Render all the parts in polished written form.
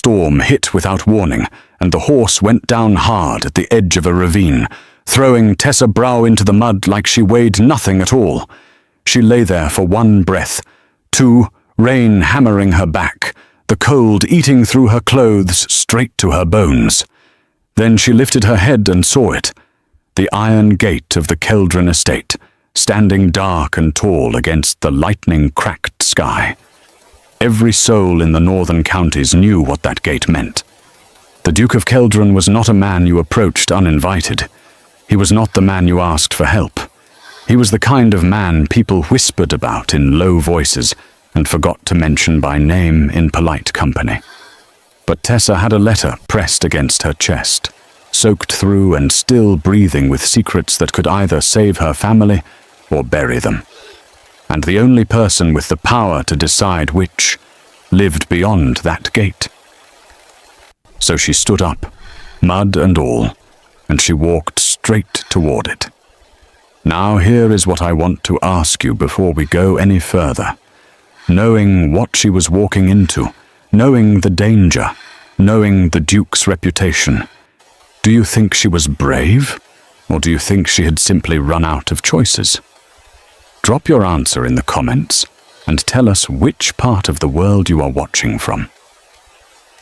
storm hit without warning, and the horse went down hard at the edge of a ravine, throwing Tessa Brow into the mud like she weighed nothing at all. She lay there for 1 breath, 2, rain hammering her back, the cold eating through her clothes straight to her bones. Then she lifted her head and saw it, the iron gate of the Keldron estate, standing dark and tall against the lightning-cracked sky. Every soul in the northern counties knew what that gate meant. The Duke of Keldron was not a man you approached uninvited. He was not the man you asked for help. He was the kind of man people whispered about in low voices and forgot to mention by name in polite company. But Tessa had a letter pressed against her chest, soaked through and still breathing with secrets that could either save her family or bury them. And the only person with the power to decide which lived beyond that gate. So she stood up, mud and all, and she walked straight toward it. Now here is what I want to ask you before we go any further. Knowing what she was walking into, knowing the danger, knowing the Duke's reputation, do you think she was brave, or do you think she had simply run out of choices? Drop your answer in the comments and tell us which part of the world you are watching from.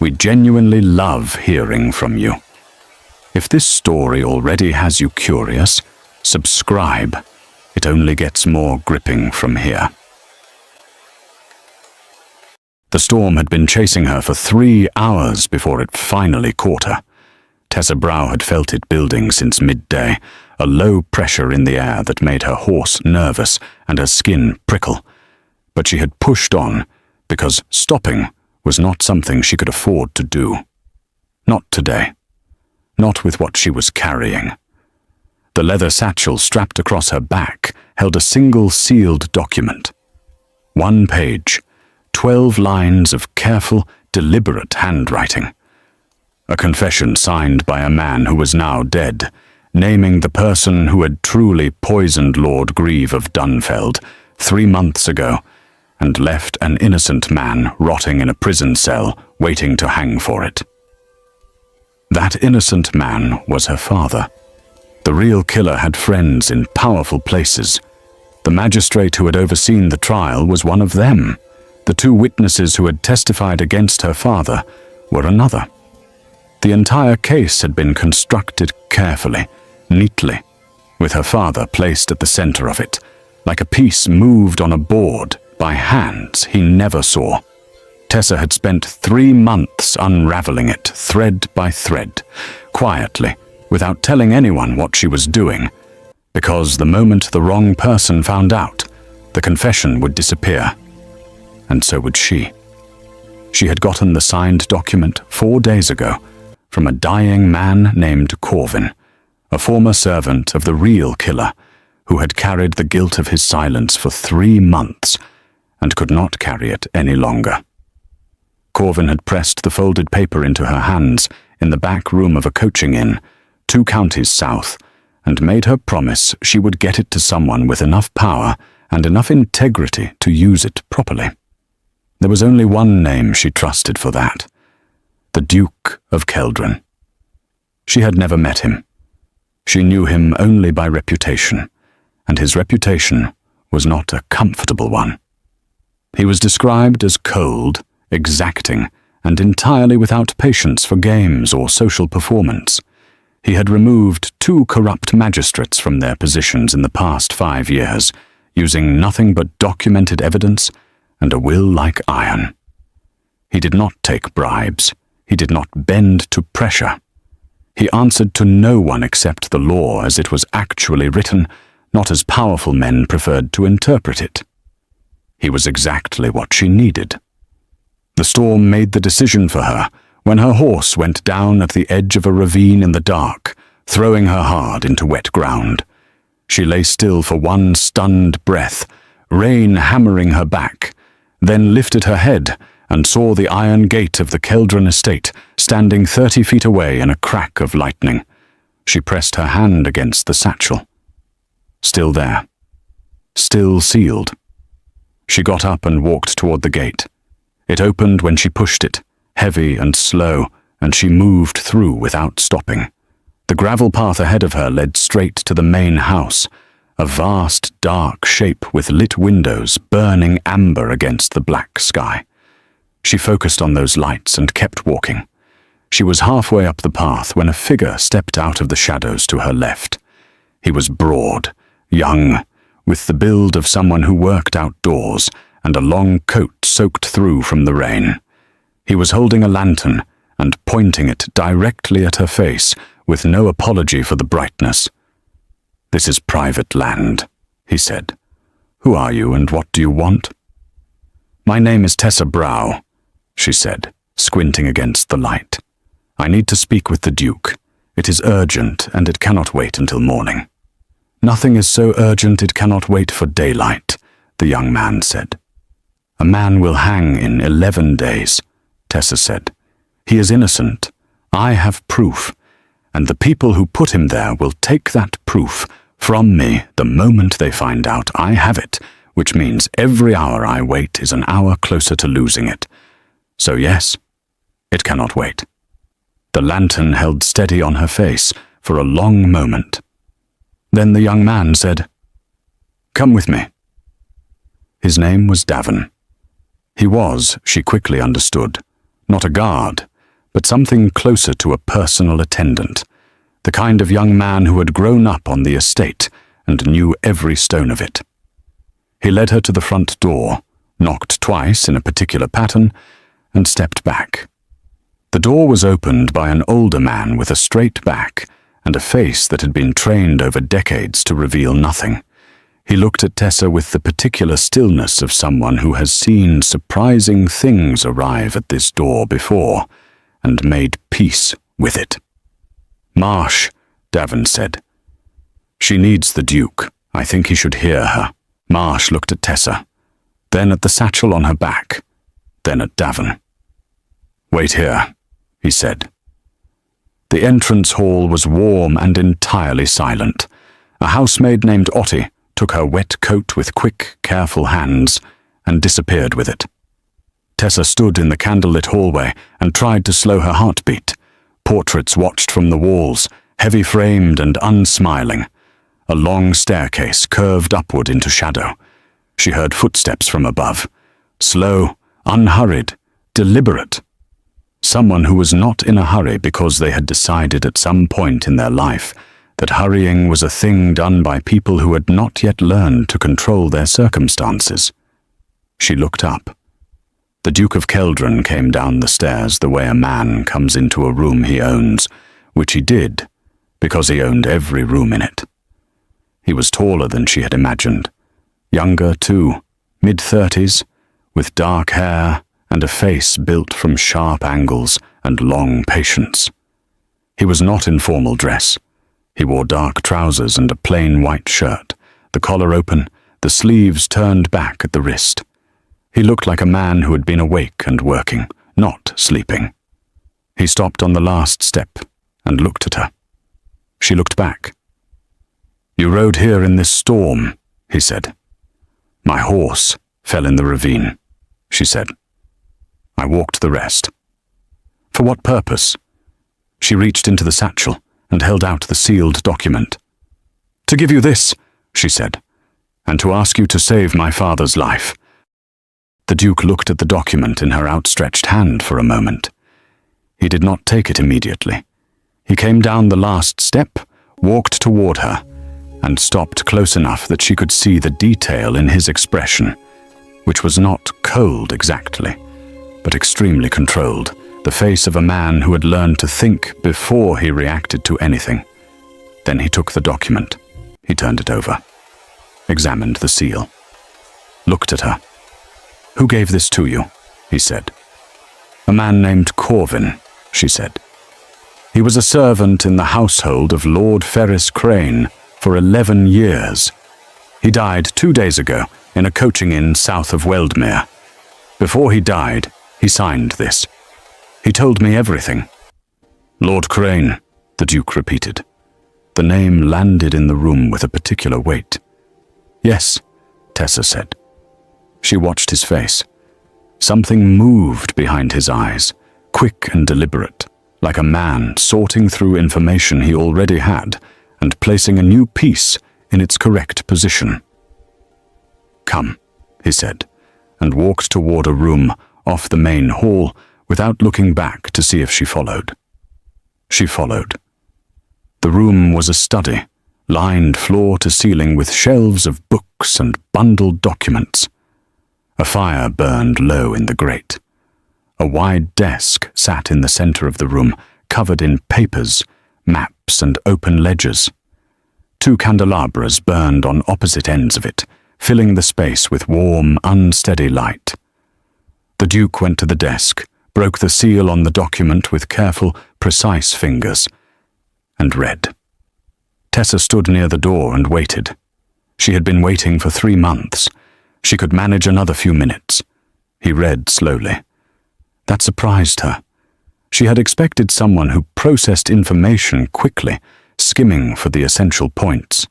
We genuinely love hearing from you. If this story already has you curious, subscribe. It only gets more gripping from here. The storm had been chasing her for 3 hours before it finally caught her. Tessa Brow had felt it building since midday, a low pressure in the air that made her horse nervous and her skin prickle. But she had pushed on, because stopping was not something she could afford to do. Not today. Not with what she was carrying. The leather satchel strapped across her back held a single sealed document. 1 page, 12 lines of careful, deliberate handwriting. A confession signed by a man who was now dead, naming the person who had truly poisoned Lord Grieve of Dunfeld 3 months ago and left an innocent man rotting in a prison cell waiting to hang for it. That innocent man was her father. The real killer had friends in powerful places. The magistrate who had overseen the trial was one of them. The 2 witnesses who had testified against her father were another. The entire case had been constructed carefully, neatly, with her father placed at the center of it, like a piece moved on a board by hands he never saw. Tessa had spent 3 months unraveling it, thread by thread, quietly, without telling anyone what she was doing, because the moment the wrong person found out, the confession would disappear. And so would she. She had gotten the signed document 4 days ago from a dying man named Corvin, a former servant of the real killer, who had carried the guilt of his silence for 3 months and could not carry it any longer. Corvin had pressed the folded paper into her hands in the back room of a coaching inn, 2 counties south, and made her promise she would get it to someone with enough power and enough integrity to use it properly. There was only one name she trusted for that: the Duke of Keldron. She had never met him. She knew him only by reputation, and his reputation was not a comfortable one. He was described as cold, exacting, and entirely without patience for games or social performance. He had removed 2 corrupt magistrates from their positions in the past 5 years, using nothing but documented evidence and a will like iron. He did not take bribes. He did not bend to pressure. He answered to no one except the law as it was actually written, not as powerful men preferred to interpret it. He was exactly what she needed. The storm made the decision for her when her horse went down at the edge of a ravine in the dark, throwing her hard into wet ground. She lay still for 1 stunned breath, rain hammering her back, then lifted her head and saw the iron gate of the Keldron estate standing 30 feet away in a crack of lightning. She pressed her hand against the satchel. Still there. Still sealed. She got up and walked toward the gate. It opened when she pushed it, heavy and slow, and she moved through without stopping. The gravel path ahead of her led straight to the main house, a vast, dark shape with lit windows burning amber against the black sky. She focused on those lights and kept walking. She was halfway up the path when a figure stepped out of the shadows to her left. He was broad, young, with the build of someone who worked outdoors and a long coat soaked through from the rain. He was holding a lantern and pointing it directly at her face with no apology for the brightness. "This is private land," he said. "Who are you and what do you want?" "My name is Tessa Brow," she said, squinting against the light. "I need to speak with the Duke. It is urgent and it cannot wait until morning." "Nothing is so urgent it cannot wait for daylight," the young man said. "A man will hang in 11 days, Tessa said. "He is innocent. I have proof, and the people who put him there will take that proof from me the moment they find out I have it, which means every hour I wait is an hour closer to losing it. So yes, it cannot wait." The lantern held steady on her face for a long moment. Then the young man said, "Come with me." His name was Davin. He was, she quickly understood, not a guard, but something closer to a personal attendant, the kind of young man who had grown up on the estate and knew every stone of it. He led her to the front door, knocked twice in a particular pattern, and stepped back. The door was opened by an older man with a straight back and a face that had been trained over decades to reveal nothing. He looked at Tessa with the particular stillness of someone who has seen surprising things arrive at this door before and made peace with it. "Marsh," Davin said. "She needs the Duke. I think he should hear her." Marsh looked at Tessa, then at the satchel on her back, then at Davin. "Wait here," he said. The entrance hall was warm and entirely silent. A housemaid named Otti took her wet coat with quick, careful hands and disappeared with it. Tessa stood in the candlelit hallway and tried to slow her heartbeat. Portraits watched from the walls, heavy-framed and unsmiling. A long staircase curved upward into shadow. She heard footsteps from above. Slow, unhurried, deliberate. Someone who was not in a hurry because they had decided at some point in their life that hurrying was a thing done by people who had not yet learned to control their circumstances. She looked up. The Duke of Keldron came down the stairs the way a man comes into a room he owns, which he did, because he owned every room in it. He was taller than she had imagined, younger too, mid-30s, with dark hair and a face built from sharp angles and long patience. He was not in formal dress. He wore dark trousers and a plain white shirt, the collar open, the sleeves turned back at the wrist. He looked like a man who had been awake and working, not sleeping. He stopped on the last step and looked at her. She looked back. "You rode here in this storm," he said. "My horse fell in the ravine," she said. "I walked the rest." "For what purpose?" She reached into the satchel and held out the sealed document. "To give you this," she said, "and to ask you to save my father's life." The Duke looked at the document in her outstretched hand for a moment. He did not take it immediately. He came down the last step, walked toward her, and stopped close enough that she could see the detail in his expression, which was not cold exactly, but extremely controlled, the face of a man who had learned to think before he reacted to anything. Then he took the document. He turned it over, examined the seal, looked at her. "Who gave this to you?" he said. "A man named Corvin," she said. "He was a servant in the household of Lord Ferris Crane for 11 years. He died 2 days ago in a coaching inn south of Weldmere. Before he died, he signed this. He told me everything." "Lord Crane," the Duke repeated. The name landed in the room with a particular weight. "Yes," Tessa said. She watched his face. Something moved behind his eyes, quick and deliberate, like a man sorting through information he already had and placing a new piece in its correct position. "Come," he said, and walked toward a room off the main hall without looking back to see if she followed. She followed. The room was a study, lined floor to ceiling with shelves of books and bundled documents. A fire burned low in the grate. A wide desk sat in the center of the room, covered in papers, maps, and open ledgers. 2 candelabras burned on opposite ends of it, filling the space with warm, unsteady light. The Duke went to the desk, broke the seal on the document with careful, precise fingers, and read. Tessa stood near the door and waited. She had been waiting for 3 months. She could manage another few minutes. He read slowly. That surprised her. She had expected someone who processed information quickly, skimming for the essential points.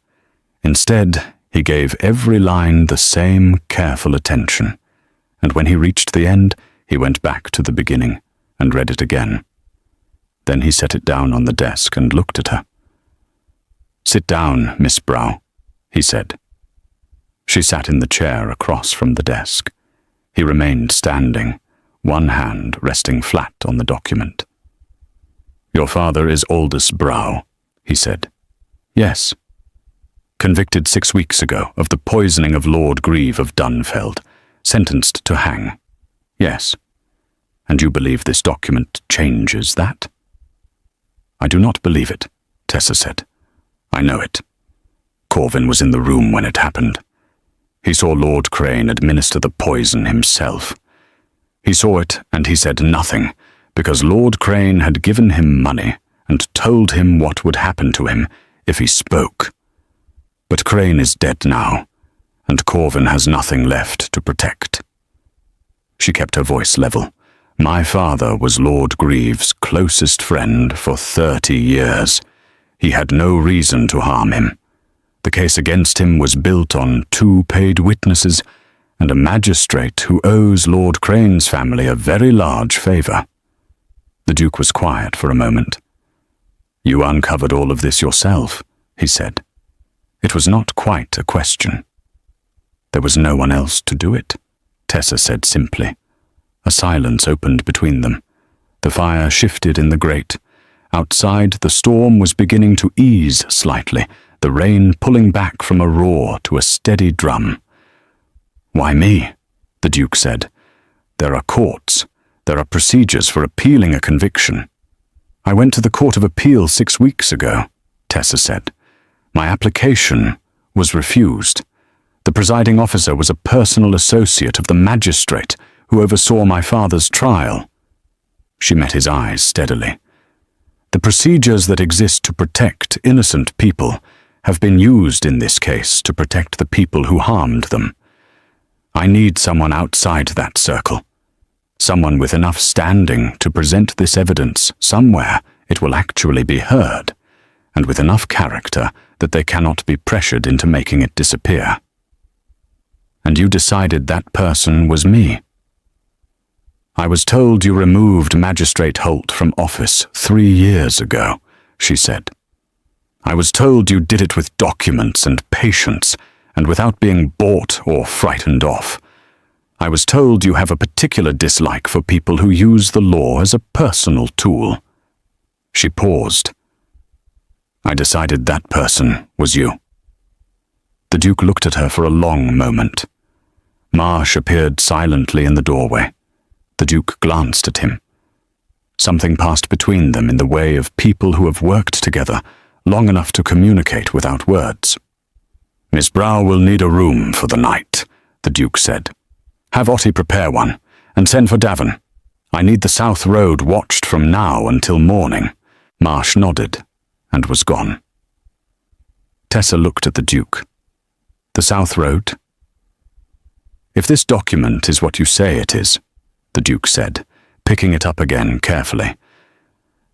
Instead, he gave every line the same careful attention, and when he reached the end, he went back to the beginning and read it again. Then he set it down on the desk and looked at her. "Sit down, Miss Brow," he said. She sat in the chair across from the desk. He remained standing, one hand resting flat on the document. "Your father is Aldous Brow," he said. "Yes." "Convicted 6 weeks ago of the poisoning of Lord Grieve of Dunfeld, sentenced to hang." "Yes." "And you believe this document changes that?" "I do not believe it," Tessa said. "I know it. Corvin was in the room when it happened. He saw Lord Crane administer the poison himself. He saw it and he said nothing, because Lord Crane had given him money and told him what would happen to him if he spoke. But Crane is dead now, and Corvin has nothing left to protect." She kept her voice level. "My father was Lord Grieve's closest friend for 30 years. He had no reason to harm him. The case against him was built on 2 paid witnesses and a magistrate who owes Lord Crane's family a very large favor." The Duke was quiet for a moment. "You uncovered all of this yourself," he said. It was not quite a question. "There was no one else to do it," Tessa said simply. A silence opened between them. The fire shifted in the grate. Outside, the storm was beginning to ease slightly, the rain pulling back from a roar to a steady drum. "Why me?" the Duke said. "There are courts. There are procedures for appealing a conviction." "I went to the Court of Appeal 6 weeks ago," Tessa said. "My application was refused. The presiding officer was a personal associate of the magistrate who oversaw my father's trial." She met his eyes steadily. "The procedures that exist to protect innocent people have been used in this case to protect the people who harmed them. I need someone outside that circle, someone with enough standing to present this evidence somewhere it will actually be heard, and with enough character that they cannot be pressured into making it disappear. And you decided that person was me." "I was told you removed Magistrate Holt from office 3 years ago," she said. "I was told you did it with documents and patience, and without being bought or frightened off. I was told you have a particular dislike for people who use the law as a personal tool." She paused. "I decided that person was you." The Duke looked at her for a long moment. Marsh appeared silently in the doorway. The Duke glanced at him. Something passed between them in the way of people who have worked together long enough to communicate without words. "Miss Brow will need a room for the night," the Duke said. "Have Otti prepare one, and send for Davin. I need the South Road watched from now until morning." Marsh nodded and was gone. Tessa looked at the Duke. "The South Road?" "If this document is what you say it is," the Duke said, picking it up again carefully,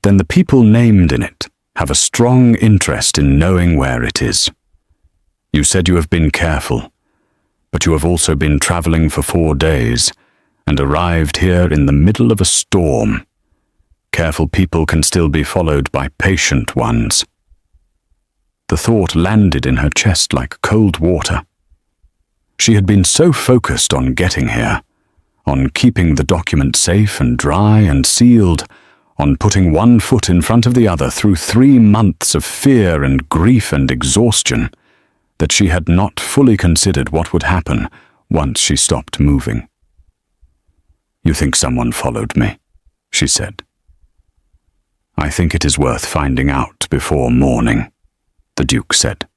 "then the people named in it have a strong interest in knowing where it is. You said you have been careful, but you have also been traveling for 4 days and arrived here in the middle of a storm. Careful people can still be followed by patient ones. The thought landed in her chest like cold water. She had been so focused on getting here, on keeping the document safe and dry and sealed, on putting one foot in front of the other through 3 months of fear and grief and exhaustion, that she had not fully considered what would happen once she stopped moving. "You think someone followed me?" she said. "I think it is worth finding out before morning," the Duke said.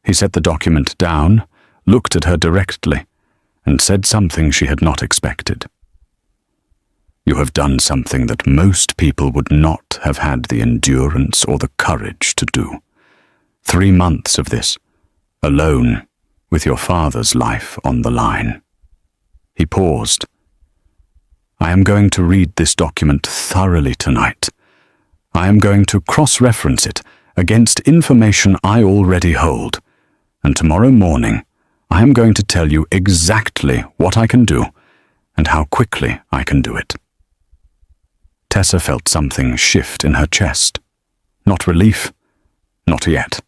He set the document down, looked at her directly, and said something she had not expected. "You have done something that most people would not have had the endurance or the courage to do. 3 months of this, alone, with your father's life on the line." He paused. "I am going to read this document thoroughly tonight. I am going to cross-reference it against information I already hold, and tomorrow morning I am going to tell you exactly what I can do and how quickly I can do it." Tessa felt something shift in her chest. Not relief, not yet.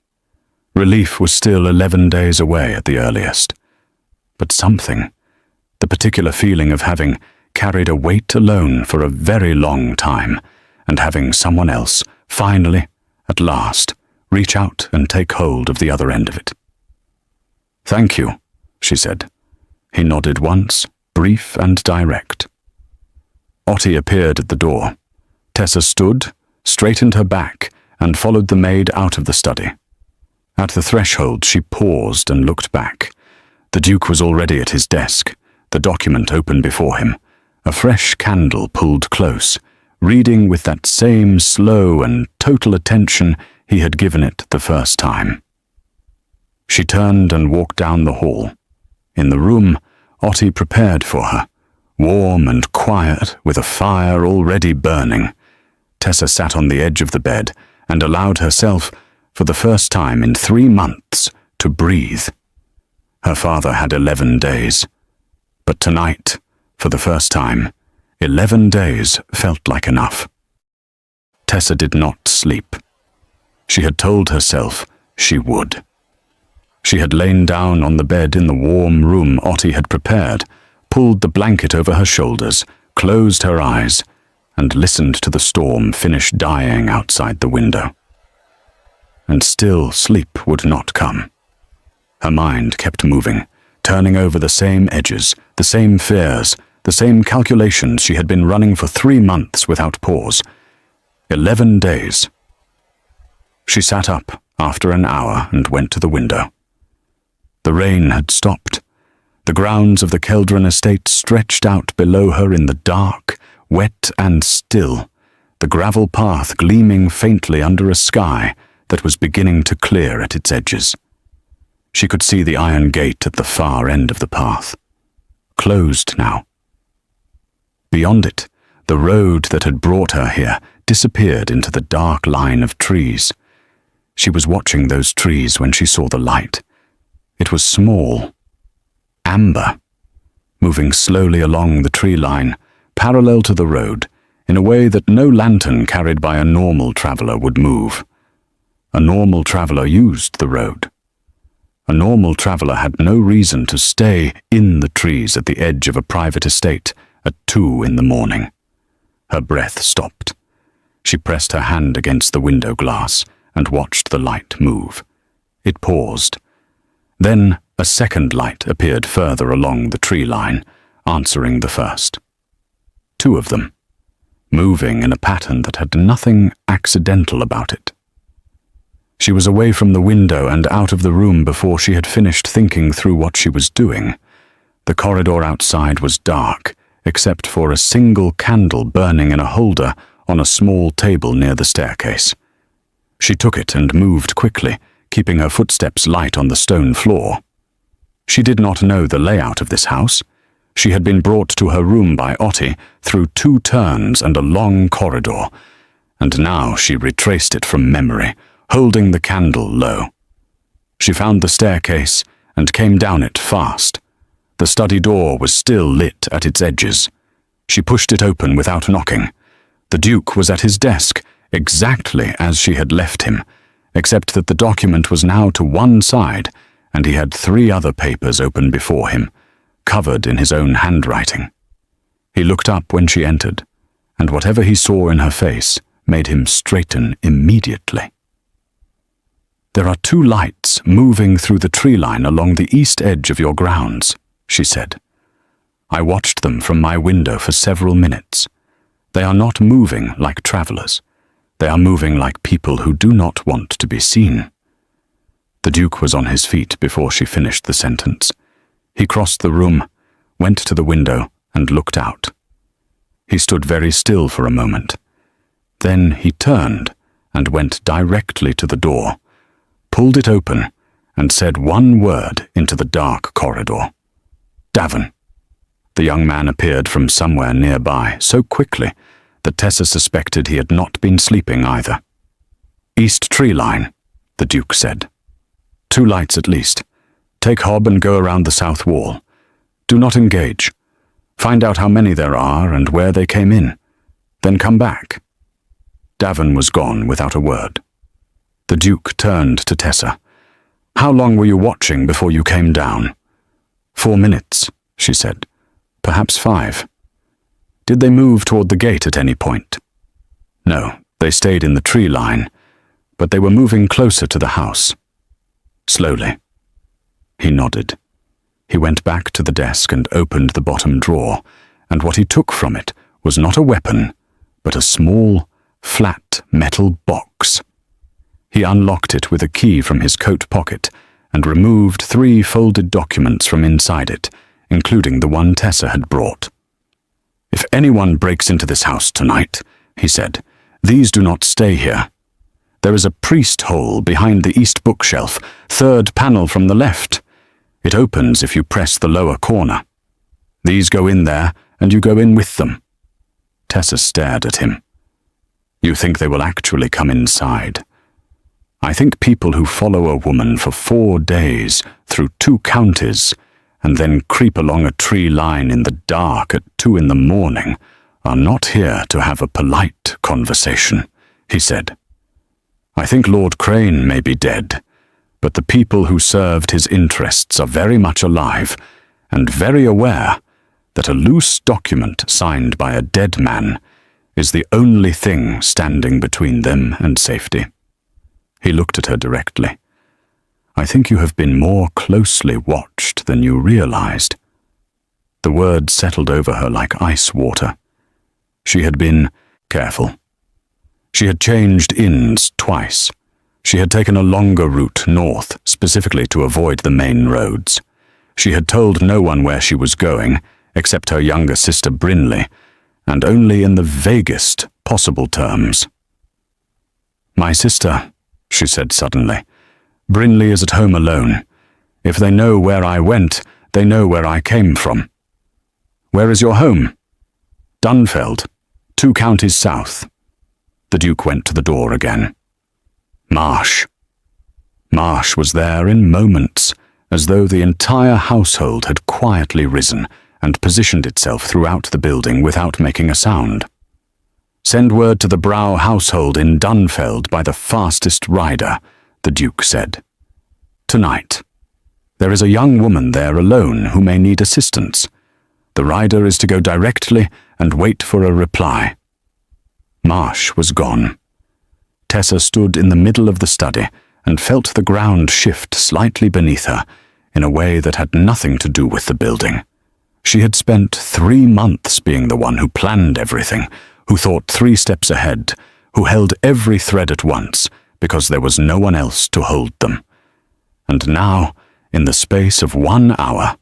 Relief was still 11 days away at the earliest. But something, the particular feeling of having carried a weight alone for a very long time, and having someone else, finally, at last, reach out and take hold of the other end of it. "Thank you," she said. He nodded once, brief and direct. Otti appeared at the door. Tessa stood, straightened her back, and followed the maid out of the study. At the threshold, she paused and looked back. The Duke was already at his desk, the document open before him, a fresh candle pulled close, reading with that same slow and total attention he had given it the first time. She turned and walked down the hall. In the room, Otti prepared for her, warm and quiet, with a fire already burning. Tessa sat on the edge of the bed and allowed herself, for the first time in 3 months, to breathe. Her father had 11 days. But tonight, for the first time, 11 days felt like enough. Tessa did not sleep. She had told herself she would. She had lain down on the bed in the warm room Otti had prepared, pulled the blanket over her shoulders, closed her eyes, and listened to the storm finish dying outside the window. And still sleep would not come. Her mind kept moving, turning over the same edges, the same fears, the same calculations she had been running for 3 months without pause. 11 days. She sat up after an hour and went to the window. The rain had stopped. The grounds of the Keldron estate stretched out below her in the dark, wet and still, the gravel path gleaming faintly under a sky that was beginning to clear at its edges. She could see the iron gate at the far end of the path. Closed now. Beyond it, the road that had brought her here disappeared into the dark line of trees. She was watching those trees when she saw the light. It was small, amber, moving slowly along the tree line, parallel to the road, in a way that no lantern carried by a normal traveler would move. A normal traveler used the road. A normal traveler had no reason to stay in the trees at the edge of a private estate at 2 in the morning. Her breath stopped. She pressed her hand against the window glass and watched the light move. It paused. Then a second light appeared further along the tree line, answering the first. 2 of them, moving in a pattern that had nothing accidental about it. She was away from the window and out of the room before she had finished thinking through what she was doing. The corridor outside was dark, except for a single candle burning in a holder on a small table near the staircase. She took it and moved quickly, keeping her footsteps light on the stone floor. She did not know the layout of this house. She had been brought to her room by Otti through 2 turns and a long corridor, and now she retraced it from memory, holding the candle low. She found the staircase and came down it fast. The study door was still lit at its edges. She pushed it open without knocking. The Duke was at his desk, exactly as she had left him, except that the document was now to one side, and he had 3 other papers open before him, covered in his own handwriting. He looked up when she entered, and whatever he saw in her face made him straighten immediately. "There are 2 lights moving through the tree line along the east edge of your grounds," she said. "I watched them from my window for several minutes. They are not moving like travelers. They are moving like people who do not want to be seen." The Duke was on his feet before she finished the sentence. He crossed the room, went to the window, and looked out. He stood very still for a moment. Then he turned and went directly to the door, pulled it open, and said one word into the dark corridor. "Davin." The young man appeared from somewhere nearby so quickly that Tessa suspected he had not been sleeping either. "East tree line," the Duke said. "2 lights at least. Take Hob and go around the south wall. Do not engage. Find out how many there are and where they came in. Then come back." Davin was gone without a word. The Duke turned to Tessa. "How long were you watching before you came down?" "4 minutes," she said. "Perhaps 5. "Did they move toward the gate at any point?" "No, they stayed in the tree line, but they were moving closer to the house." "Slowly." He nodded. He went back to the desk and opened the bottom drawer, and what he took from it was not a weapon, but a small, flat metal box. He unlocked it with a key from his coat pocket and removed 3 folded documents from inside it, including the one Tessa had brought. "If anyone breaks into this house tonight," he said, "these do not stay here. There is a priest hole behind the east bookshelf, 3rd panel from the left. It opens if you press the lower corner. These go in there, and you go in with them." Tessa stared at him. "You think they will actually come inside?" "I think people who follow a woman for 4 days through 2 counties and then creep along a tree line in the dark at 2 in the morning are not here to have a polite conversation," he said. "I think Lord Crane may be dead, but the people who served his interests are very much alive and very aware that a loose document signed by a dead man is the only thing standing between them and safety." He looked at her directly. "I think you have been more closely watched than you realized." The words settled over her like ice water. She had been careful. She had changed inns twice. She had taken a longer route north, specifically to avoid the main roads. She had told no one where she was going, except her younger sister Brinley, and only in the vaguest possible terms. "My sister," she said suddenly. "Brinley is at home alone. If they know where I went, they know where I came from." "Where is your home?" "Dunfeld, 2 counties south." The Duke went to the door again. Marsh. Marsh was there in moments, as though the entire household had quietly risen and positioned itself throughout the building without making a sound. "Send word to the Brow household in Dunfeld by the fastest rider," the Duke said. "Tonight. There is a young woman there alone who may need assistance. The rider is to go directly and wait for a reply." Marsh was gone. Tessa stood in the middle of the study and felt the ground shift slightly beneath her in a way that had nothing to do with the building. She had spent 3 months being the one who planned everything, who thought 3 steps ahead, who held every thread at once because there was no one else to hold them. And now, in the space of 1 hour,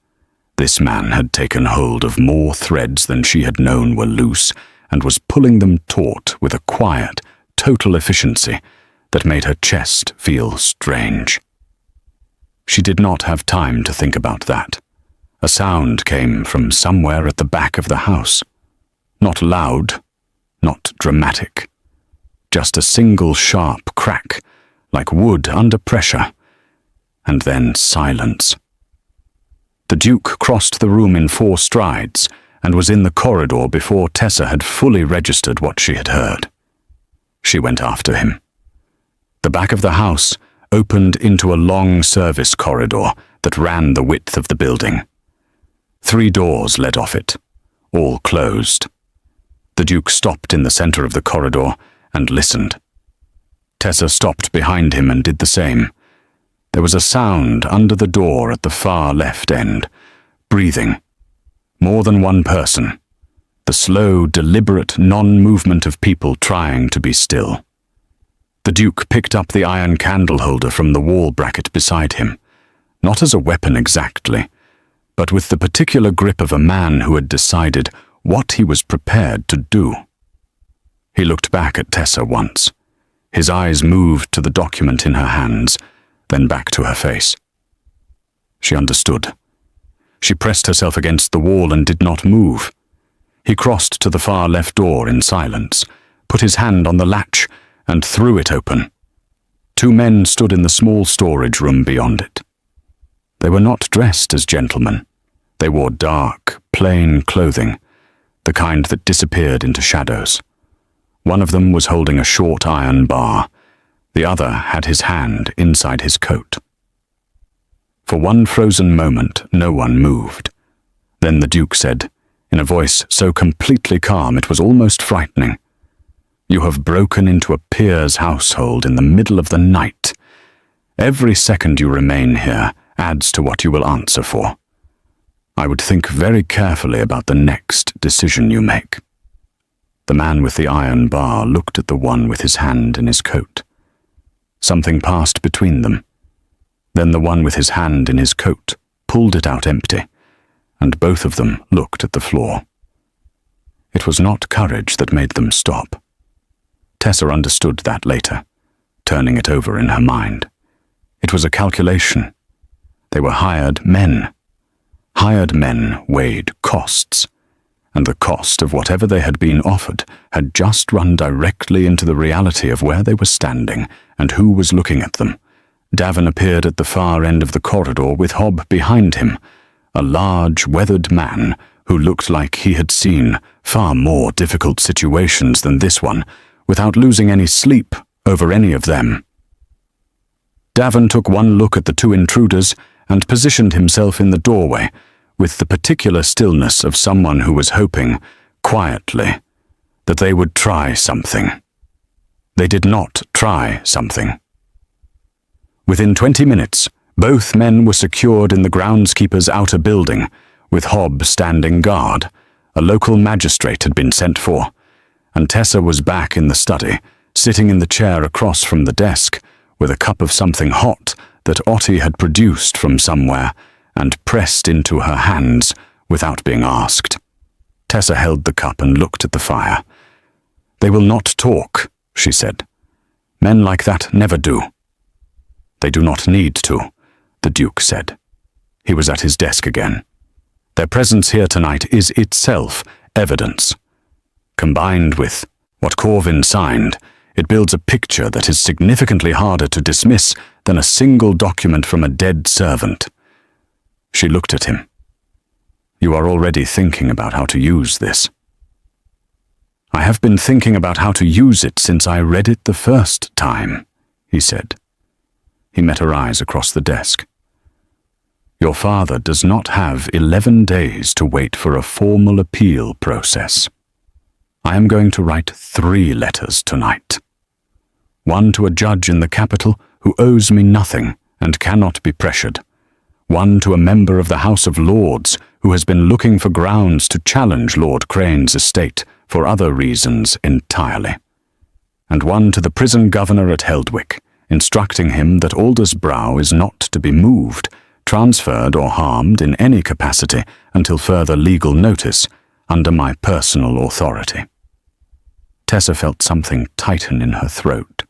this man had taken hold of more threads than she had known were loose and was pulling them taut with a quiet, total efficiency that made her chest feel strange. She did not have time to think about that. A sound came from somewhere at the back of the house. Not loud, not dramatic. Just a single sharp crack, like wood under pressure, and then silence. The Duke crossed the room in 4 strides and was in the corridor before Tessa had fully registered what she had heard. She went after him. The back of the house opened into a long service corridor that ran the width of the building. 3 doors led off it, all closed. The Duke stopped in the center of the corridor and listened. Tessa stopped behind him and did the same. There was a sound under the door at the far left end. Breathing. More than one person. The slow, deliberate non-movement of people trying to be still. The Duke picked up the iron candle holder from the wall bracket beside him, not as a weapon exactly, but with the particular grip of a man who had decided what he was prepared to do. He looked back at Tessa once. His eyes moved to the document in her hands, then back to her face. She understood. She pressed herself against the wall and did not move. He crossed to the far left door in silence, put his hand on the latch, and threw it open. 2 men stood in the small storage room beyond it. They were not dressed as gentlemen. They wore dark, plain clothing, the kind that disappeared into shadows. One of them was holding a short iron bar. The other had his hand inside his coat. For one frozen moment, no one moved. Then the Duke said, in a voice so completely calm it was almost frightening, "You have broken into a peer's household in the middle of the night. Every second you remain here adds to what you will answer for. I would think very carefully about the next decision you make." The man with the iron bar looked at the one with his hand in his coat. Something passed between them. Then the one with his hand in his coat pulled it out empty, and both of them looked at the floor. It was not courage that made them stop. Tessa understood that later, turning it over in her mind. It was a calculation. They were hired men. Hired men weighed costs, and the cost of whatever they had been offered had just run directly into the reality of where they were standing and who was looking at them. Davin appeared at the far end of the corridor with Hobb behind him, a large, weathered man who looked like he had seen far more difficult situations than this one, without losing any sleep over any of them. Davin took one look at the 2 intruders and positioned himself in the doorway, with the particular stillness of someone who was hoping, quietly, that they would try something. They did not try something. Within 20 minutes, both men were secured in the groundskeeper's outer building, with Hobb standing guard. A local magistrate had been sent for, and Tessa was back in the study, sitting in the chair across from the desk, with a cup of something hot that Otti had produced from somewhere and pressed into her hands without being asked. Tessa held the cup and looked at the fire. "They will not talk," she said. "Men like that never do." "They do not need to," the Duke said. He was at his desk again. "Their presence here tonight is itself evidence. Combined with what Corvin signed, it builds a picture that is significantly harder to dismiss than a single document from a dead servant." She looked at him. "You are already thinking about how to use this." "I have been thinking about how to use it since I read it the first time," he said. He met her eyes across the desk. "Your father does not have 11 days to wait for a formal appeal process. I am going to write 3 letters tonight. One to a judge in the capital who owes me nothing and cannot be pressured. One to a member of the House of Lords who has been looking for grounds to challenge Lord Crane's estate for other reasons entirely. And one to the prison governor at Heldwick, instructing him that Alder's Brow is not to be moved, transferred or harmed in any capacity until further legal notice under my personal authority." Tessa felt something tighten in her throat.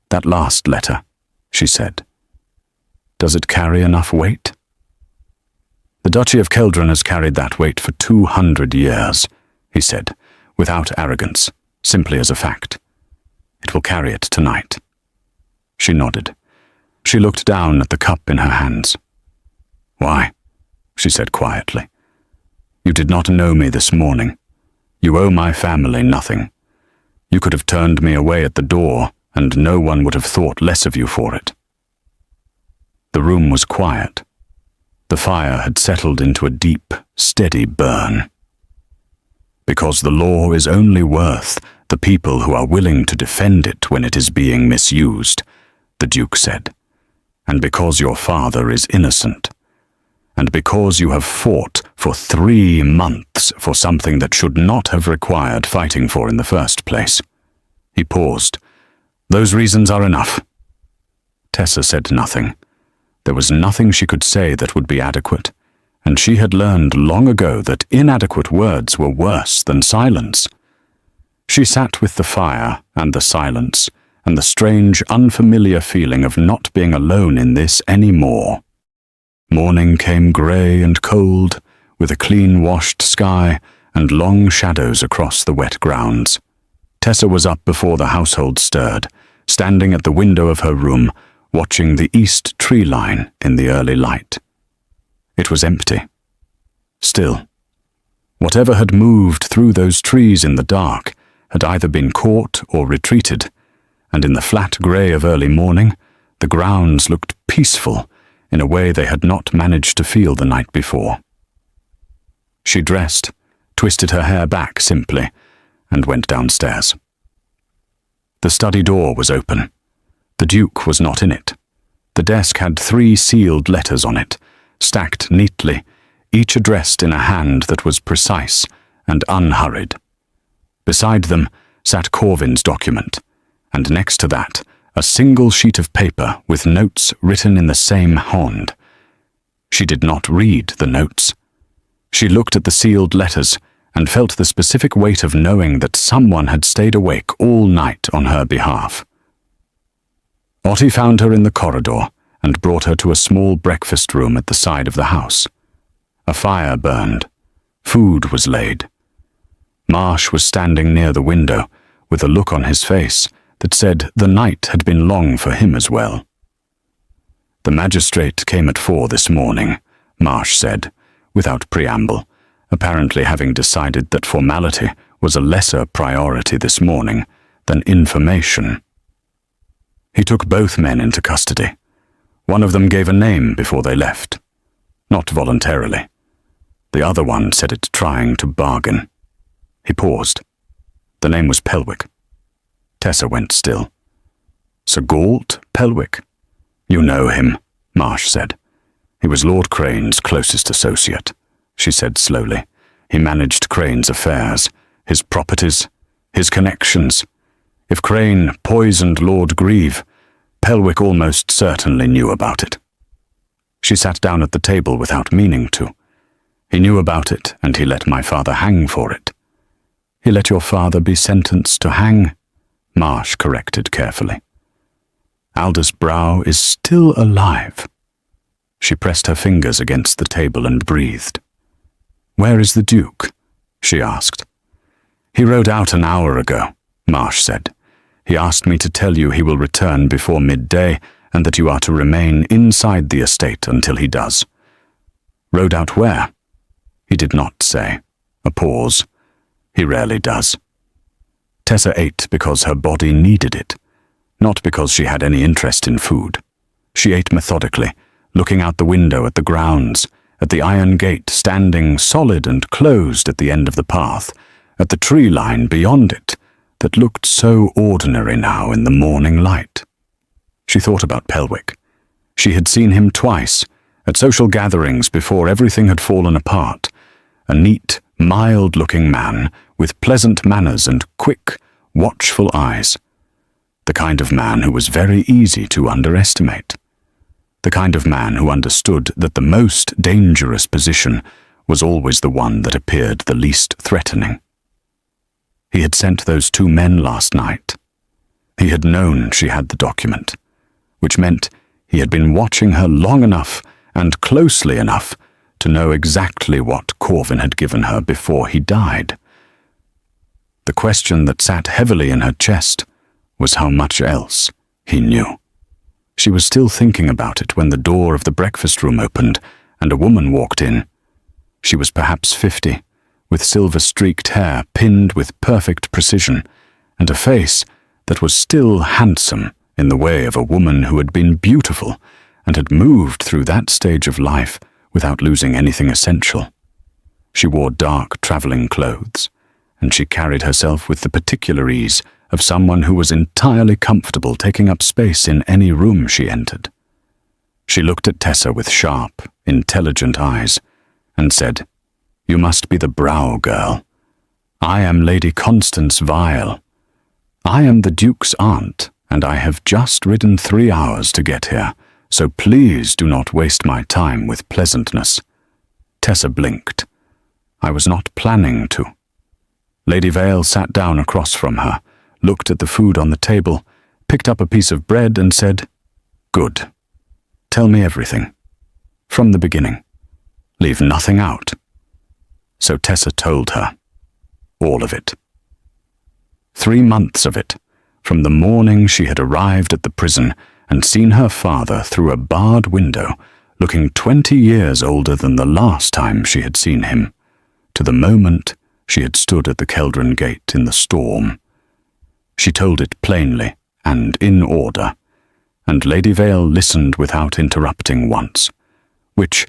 "That last letter," she said. "Does it carry enough weight?" "The Duchy of Keldron has carried that weight for 200 years, he said, without arrogance, simply as a fact. "It will carry it tonight." She nodded. She looked down at the cup in her hands. "Why?" she said quietly. You did not know me this morning. You owe my family nothing. You could have turned me away at the door, and no one would have thought less of you for it." The room was quiet. The fire had settled into a deep, steady burn. "Because the law is only worth the people who are willing to defend it when it is being misused," the Duke said. "And because your father is innocent. And because you have fought for 3 months for something that should not have required fighting for in the first place." He paused. "Those reasons are enough." Tessa said nothing. There was nothing she could say that would be adequate, and she had learned long ago that inadequate words were worse than silence. She sat with the fire and the silence and the strange, unfamiliar feeling of not being alone in this any more. Morning came grey and cold, with a clean-washed sky and long shadows across the wet grounds. Tessa was up before the household stirred, standing at the window of her room, watching the east tree line in the early light. It was empty. Still, whatever had moved through those trees in the dark had either been caught or retreated, and in the flat grey of early morning, the grounds looked peaceful in a way they had not managed to feel the night before. She dressed, twisted her hair back simply, and went downstairs. The study door was open. The Duke was not in it. The desk had 3 sealed letters on it, stacked neatly, each addressed in a hand that was precise and unhurried. Beside them sat Corvin's document, and next to that, a single sheet of paper with notes written in the same hand. She did not read the notes. She looked at the sealed letters and felt the specific weight of knowing that someone had stayed awake all night on her behalf. Ottie found her in the corridor and brought her to a small breakfast room at the side of the house. A fire burned. Food was laid. Marsh was standing near the window with a look on his face that said the night had been long for him as well. "The magistrate came at 4 this morning," Marsh said, without preamble, apparently having decided that formality was a lesser priority this morning than information. He took both men into custody. One of them gave a name before they left. Not voluntarily. The other one said it trying to bargain. He paused. The name was Pelwick. Tessa went still. "Sir Galt Pelwick? You know him," Marsh said. "He was Lord Crane's closest associate," she said slowly. "He managed Crane's affairs, his properties, his connections. If Crane poisoned Lord Grieve, Pelwick almost certainly knew about it." She sat down at the table without meaning to. "He knew about it, and he let my father hang for it." "He let your father be sentenced to hang?" Marsh corrected carefully. "Aldous Brow is still alive." She pressed her fingers against the table and breathed. "Where is the Duke?" she asked. "He rode out an hour ago," Marsh said. "He asked me to tell you he will return before midday and that you are to remain inside the estate until he does." "Rode out where?" He did not say. A pause. He rarely does. Tessa ate because her body needed it, not because she had any interest in food. She ate methodically, looking out the window at the grounds, at the iron gate standing solid and closed at the end of the path, at the tree line beyond it that looked so ordinary now in the morning light. She thought about Pelwick. She had seen him twice, at social gatherings before everything had fallen apart. A neat, mild-looking man with pleasant manners and quick, watchful eyes. The kind of man who was very easy to underestimate. The kind of man who understood that the most dangerous position was always the one that appeared the least threatening. He had sent those 2 men last night. He had known she had the document, which meant he had been watching her long enough and closely enough to know exactly what Corvin had given her before he died. The question that sat heavily in her chest was how much else he knew. She was still thinking about it when the door of the breakfast room opened and a woman walked in. She was perhaps 50, with silver-streaked hair pinned with perfect precision, and a face that was still handsome in the way of a woman who had been beautiful and had moved through that stage of life without losing anything essential. She wore dark traveling clothes, and she carried herself with the particular ease of someone who was entirely comfortable taking up space in any room she entered. She looked at Tessa with sharp, intelligent eyes and said, "You must be the Brow girl. I am Lady Constance Vile. I am the Duke's aunt, and I have just ridden 3 hours to get here, so please do not waste my time with pleasantness." Tessa blinked. "I was not planning to." Lady Vale sat down across from her, looked at the food on the table, picked up a piece of bread and said, "Good. Tell me everything. From the beginning. Leave nothing out." So Tessa told her. All of it. 3 months of it, from the morning she had arrived at the prison and seen her father through a barred window, looking 20 years older than the last time she had seen him, to the moment she had stood at the Keldron gate in the storm. She told it plainly and in order, and Lady Vale listened without interrupting once, which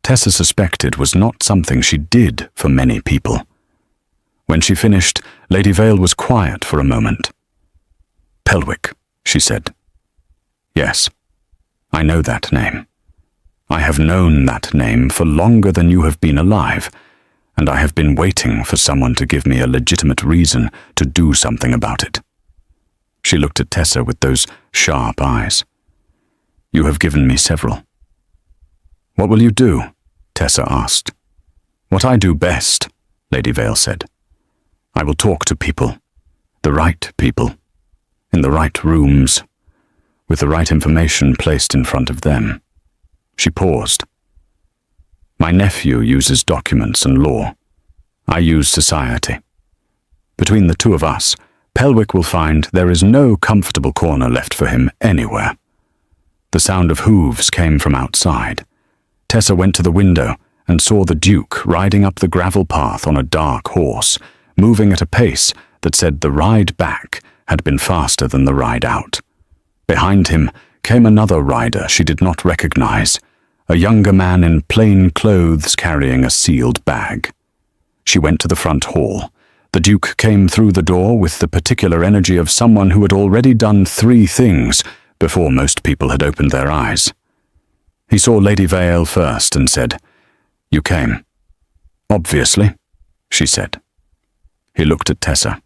Tessa suspected was not something she did for many people. When she finished, Lady Vale was quiet for a moment. "Pelwick," she said. "Yes, I know that name. I have known that name for longer than you have been alive, and I have been waiting for someone to give me a legitimate reason to do something about it." She looked at Tessa with those sharp eyes. "You have given me several." "What will you do?" Tessa asked. "What I do best," Lady Vale said. "I will talk to people, the right people, in the right rooms, with the right information placed in front of them." She paused. "My nephew uses documents and law. I use society. Between the two of us, Pelwick will find there is no comfortable corner left for him anywhere." The sound of hooves came from outside. Tessa went to the window and saw the Duke riding up the gravel path on a dark horse, moving at a pace that said the ride back had been faster than the ride out. Behind him came another rider she did not recognize, a younger man in plain clothes carrying a sealed bag. She went to the front hall. The Duke came through the door with the particular energy of someone who had already done 3 things before most people had opened their eyes. He saw Lady Vale first and said, "You came." "Obviously," she said. He looked at Tessa.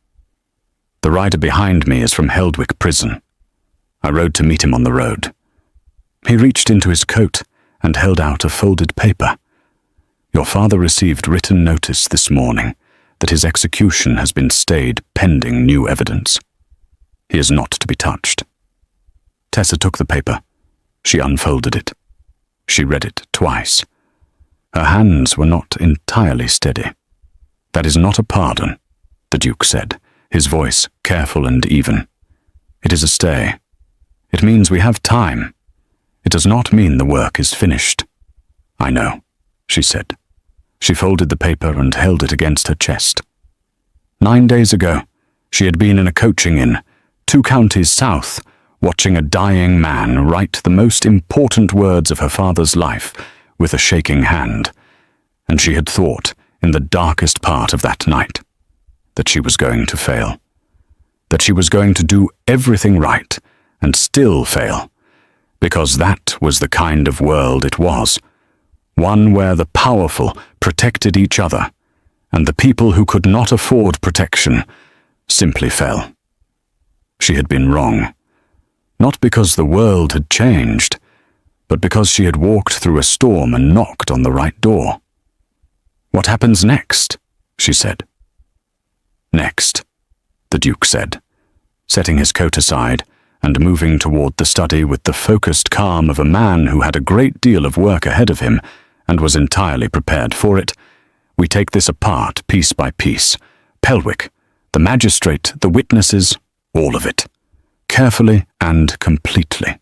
"The rider behind me is from Heldwick Prison. I rode to meet him on the road." He reached into his coat and held out a folded paper. "Your father received written notice this morning that his execution has been stayed pending new evidence. He is not to be touched." Tessa took the paper. She unfolded it. She read it twice. Her hands were not entirely steady. "That is not a pardon," the Duke said, his voice careful and even. "It is a stay. It means we have time. It does not mean the work is finished." "I know," she said. She folded the paper and held it against her chest. 9 days ago, she had been in a coaching inn, 2 counties south, watching a dying man write the most important words of her father's life with a shaking hand, and she had thought, in the darkest part of that night, that she was going to fail, that she was going to do everything right and still fail, because that was the kind of world it was, one where the powerful protected each other, and the people who could not afford protection simply fell. She had been wrong. Not because the world had changed, but because she had walked through a storm and knocked on the right door. "What happens next?" she said. "Next," the Duke said, setting his coat aside and moving toward the study with the focused calm of a man who had a great deal of work ahead of him and was entirely prepared for it. "We take this apart piece by piece. Pelwick, the magistrate, the witnesses, all of it. Carefully and completely."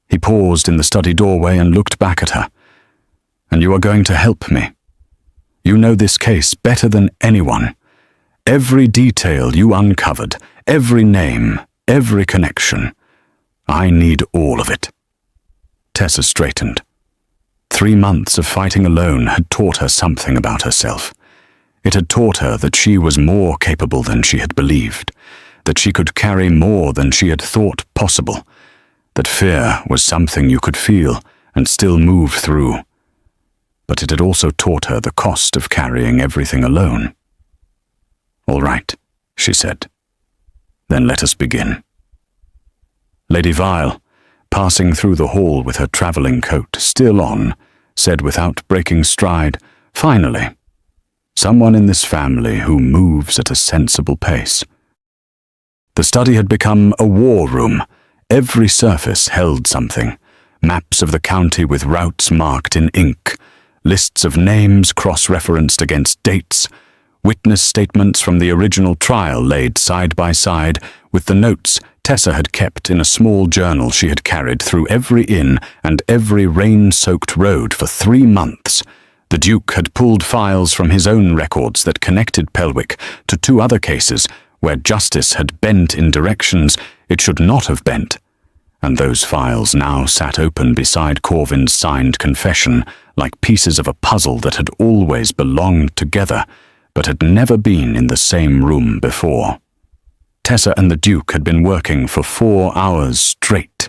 He paused in the study doorway and looked back at her. "And you are going to help me?" You know this case better than anyone. Every detail you uncovered, every name, every connection. I need all of it." Tessa straightened. 3 months of fighting alone had taught her something about herself. It had taught her that she was more capable than she had believed, that she could carry more than she had thought possible, that fear was something you could feel and still move through. But it had also taught her the cost of carrying everything alone. "All right," she said. "Then let us begin." Lady Vile, passing through the hall with her travelling coat still on, said without breaking stride, "Finally, someone in this family who moves at a sensible pace." The study had become a war room. Every surface held something. Maps of the county with routes marked in ink, lists of names cross-referenced against dates, witness statements from the original trial laid side by side with the notes Tessa had kept in a small journal she had carried through every inn and every rain-soaked road for 3 months. The Duke had pulled files from his own records that connected Pelwick to 2 other cases where justice had bent in directions it should not have bent, and those files now sat open beside Corvin's signed confession like pieces of a puzzle that had always belonged together but had never been in the same room before. Tessa and the Duke had been working for 4 hours straight.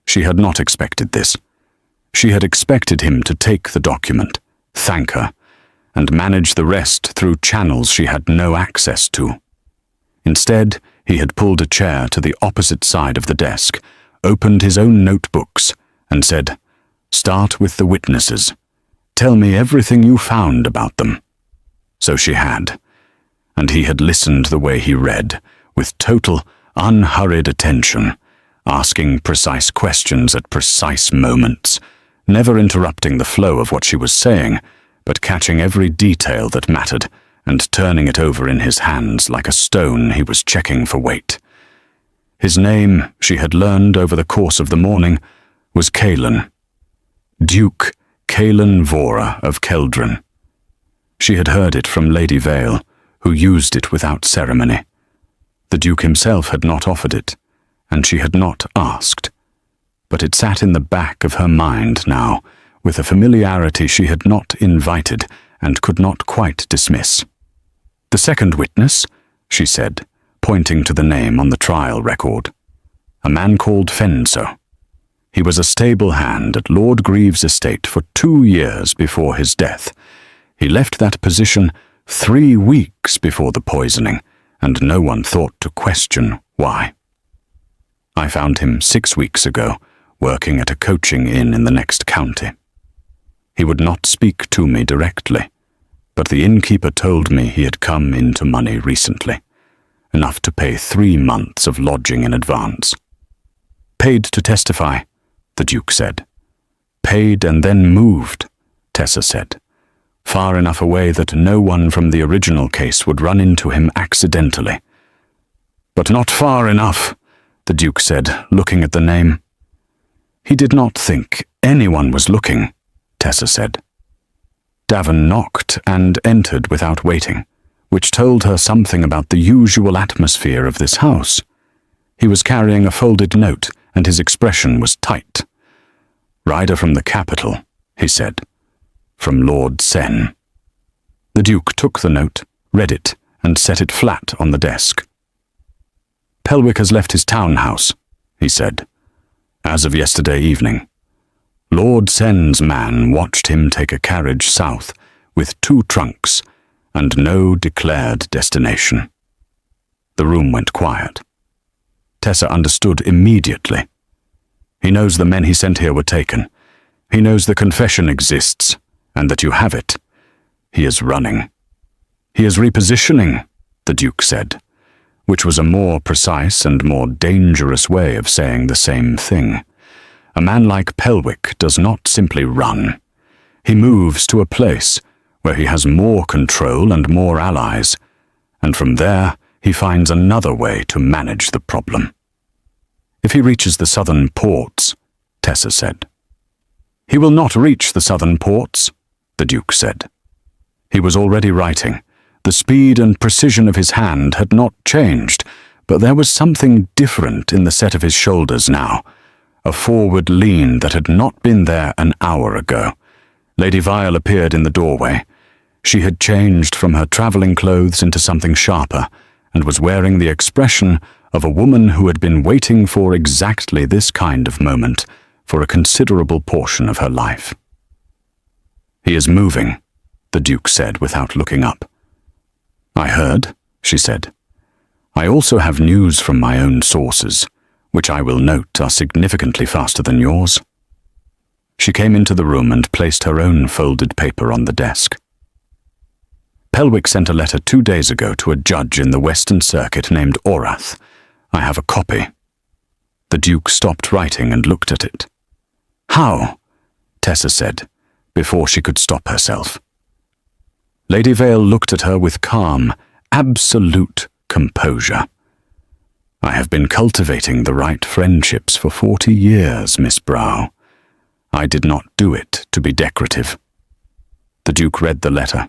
She had not expected this. She had expected him to take the document, thank her, and manage the rest through channels she had no access to. Instead, he had pulled a chair to the opposite side of the desk, opened his own notebooks, and said, "Start with the witnesses. Tell me everything you found about them." So she had, and he had listened the way he read, with total, unhurried attention, asking precise questions at precise moments, never interrupting the flow of what she was saying, but catching every detail that mattered and turning it over in his hands like a stone he was checking for weight. His name, she had learned over the course of the morning, was Caelan. Duke Caelan Vora of Keldron. She had heard it from Lady Vale, who used it without ceremony. The Duke himself had not offered it, and she had not asked. But it sat in the back of her mind now, with a familiarity she had not invited and could not quite dismiss. "The second witness," she said, pointing to the name on the trial record. "A man called Fenso. He was a stable hand at Lord Grieve's estate for 2 years before his death. He left that position 3 weeks before the poisoning, and no one thought to question why. I found him 6 weeks ago, working at a coaching inn in the next county. He would not speak to me directly, but the innkeeper told me he had come into money recently, enough to pay 3 months of lodging in advance. Paid to testify, the Duke said. Paid and then moved, Tessa said. Far enough away that no one from the original case would run into him accidentally. But not far enough, the Duke said, looking at the name. He did not think anyone was looking, Tessa said. Davin knocked and entered without waiting, which told her something about the usual atmosphere of this house. He was carrying a folded note, and his expression was tight. "Rider from the capital," he said. "From Lord Sen." The Duke took the note, read it, and set it flat on the desk. "Pelwick has left his townhouse," he said, "as of yesterday evening. Lord Sen's man watched him take a carriage south with 2 trunks and no declared destination." The room went quiet. Tessa understood immediately. He knows the men he sent here were taken. He knows the confession exists, and that you have it. He is running. He is repositioning, the Duke said, which was a more precise and more dangerous way of saying the same thing. A man like Pelwick does not simply run. He moves to a place where he has more control and more allies, and from there he finds another way to manage the problem. If he reaches the southern ports, Tessa said. He will not reach the southern ports, the Duke said. He was already writing. The speed and precision of his hand had not changed, but there was something different in the set of his shoulders now, a forward lean that had not been there an hour ago. Lady Vile appeared in the doorway. She had changed from her travelling clothes into something sharper, and was wearing the expression of a woman who had been waiting for exactly this kind of moment for a considerable portion of her life. "He is moving," the Duke said without looking up. "I heard," she said. "I also have news from my own sources, which I will note are significantly faster than yours." She came into the room and placed her own folded paper on the desk. "Pelwick sent a letter 2 days ago to a judge in the Western Circuit named Orath. I have a copy." The Duke stopped writing and looked at it. "How?" Tessa said, before she could stop herself. Lady Vale looked at her with calm, absolute composure. "I have been cultivating the right friendships for 40 years, Miss Brow. I did not do it to be decorative." The Duke read the letter.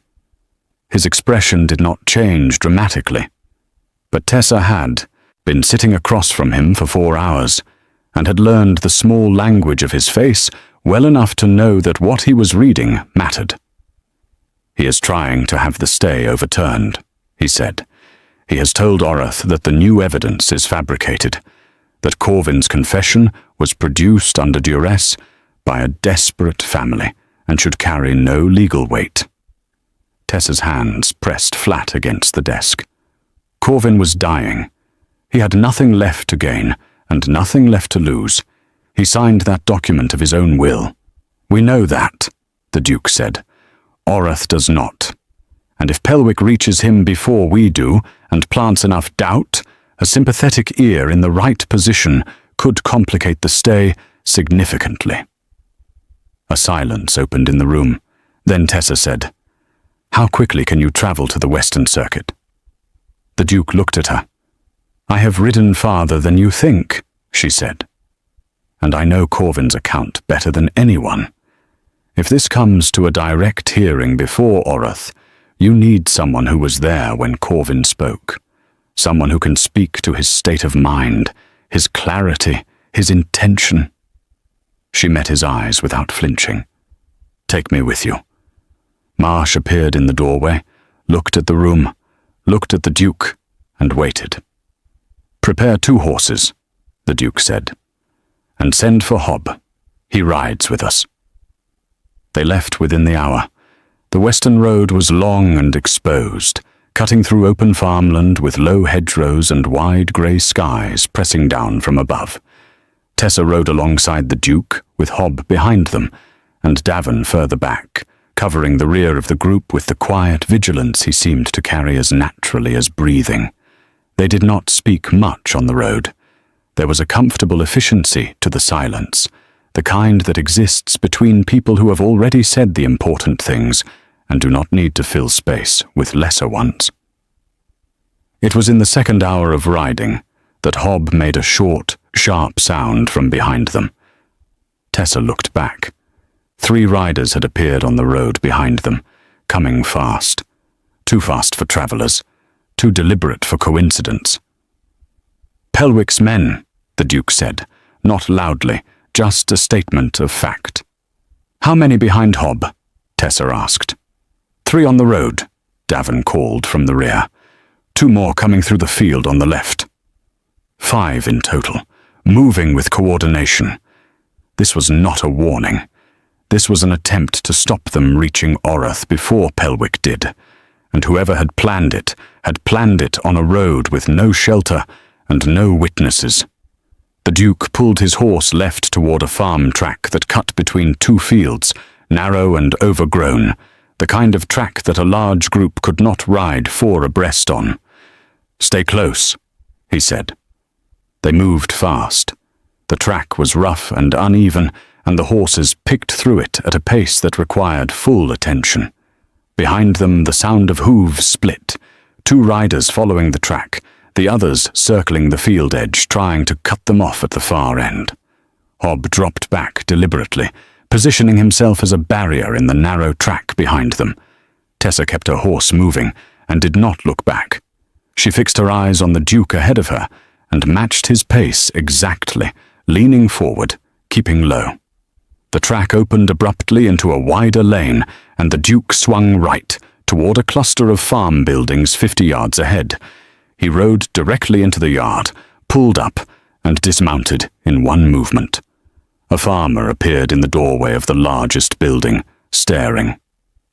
His expression did not change dramatically, but Tessa had been sitting across from him for 4 hours, and had learned the small language of his face well enough to know that what he was reading mattered. "He is trying to have the stay overturned," he said. "He has told Orath that the new evidence is fabricated, that Corvin's confession was produced under duress by a desperate family and should carry no legal weight." Tessa's hands pressed flat against the desk. Corvin was dying. He had nothing left to gain and nothing left to lose. He signed that document of his own will. "We know that," the Duke said. "Orath does not. And if Pelwick reaches him before we do and plants enough doubt, a sympathetic ear in the right position could complicate the stay significantly." A silence opened in the room. Then Tessa said, "How quickly can you travel to the Western Circuit?" The Duke looked at her. "I have ridden farther than you think," she said. "And I know Corvin's account better than anyone. If this comes to a direct hearing before Orath, you need someone who was there when Corvin spoke. Someone who can speak to his state of mind, his clarity, his intention." She met his eyes without flinching. "Take me with you." Marsh appeared in the doorway, looked at the room, looked at the Duke, and waited. "Prepare 2 horses," the Duke said, "and send for Hob. He rides with us." They left within the hour. The western road was long and exposed, cutting through open farmland with low hedgerows and wide grey skies pressing down from above. Tessa rode alongside the Duke, with Hob behind them, and Davin further back, covering the rear of the group with the quiet vigilance he seemed to carry as naturally as breathing. They did not speak much on the road. There was a comfortable efficiency to the silence, the kind that exists between people who have already said the important things and do not need to fill space with lesser ones. It was in the second hour of riding that Hob made a short, sharp sound from behind them. Tessa looked back. 3 riders had appeared on the road behind them, coming fast. Too fast for travellers, too deliberate for coincidence. "Pelwick's men," the Duke said, not loudly, just a statement of fact. "How many behind Hob?" Tessa asked. 3 on the road," Davin called from the rear. 2 more coming through the field on the left. 5 in total, moving with coordination. This was not a warning. This was an attempt to stop them reaching Orath before Pelwick did, and whoever had planned it on a road with no shelter and no witnesses. The Duke pulled his horse left toward a farm track that cut between 2 fields, narrow and overgrown, the kind of track that a large group could not ride 4 abreast on. "Stay close," he said. They moved fast. The track was rough and uneven, and the horses picked through it at a pace that required full attention. Behind them, the sound of hooves split, 2 riders following the track, the others circling the field edge, trying to cut them off at the far end. Hob dropped back deliberately, positioning himself as a barrier in the narrow track behind them. Tessa kept her horse moving and did not look back. She fixed her eyes on the Duke ahead of her and matched his pace exactly, leaning forward, keeping low. The track opened abruptly into a wider lane, and the Duke swung right, toward a cluster of farm buildings 50 yards ahead. He rode directly into the yard, pulled up, and dismounted in one movement. A farmer appeared in the doorway of the largest building, staring.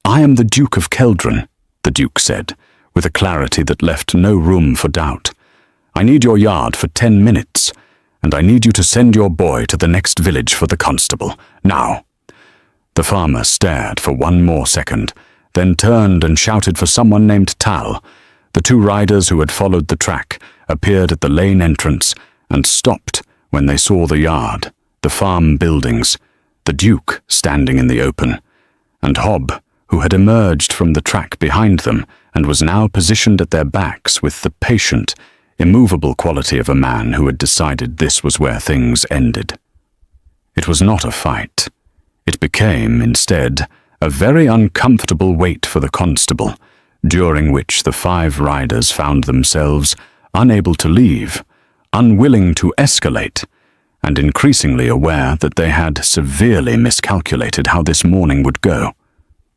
"I am the Duke of Keldron," the Duke said, with a clarity that left no room for doubt. "I need your yard for 10 minutes, and I need you to send your boy to the next village for the constable, now." The farmer stared for one more second, then turned and shouted for someone named Tal. The two riders who had followed the track appeared at the lane entrance and stopped when they saw the yard, the farm buildings, the Duke standing in the open, and Hob, who had emerged from the track behind them and was now positioned at their backs with the patient, immovable quality of a man who had decided this was where things ended. It was not a fight. It became, instead, a very uncomfortable wait for the constable, during which the 5 riders found themselves unable to leave, unwilling to escalate, and increasingly aware that they had severely miscalculated how this morning would go.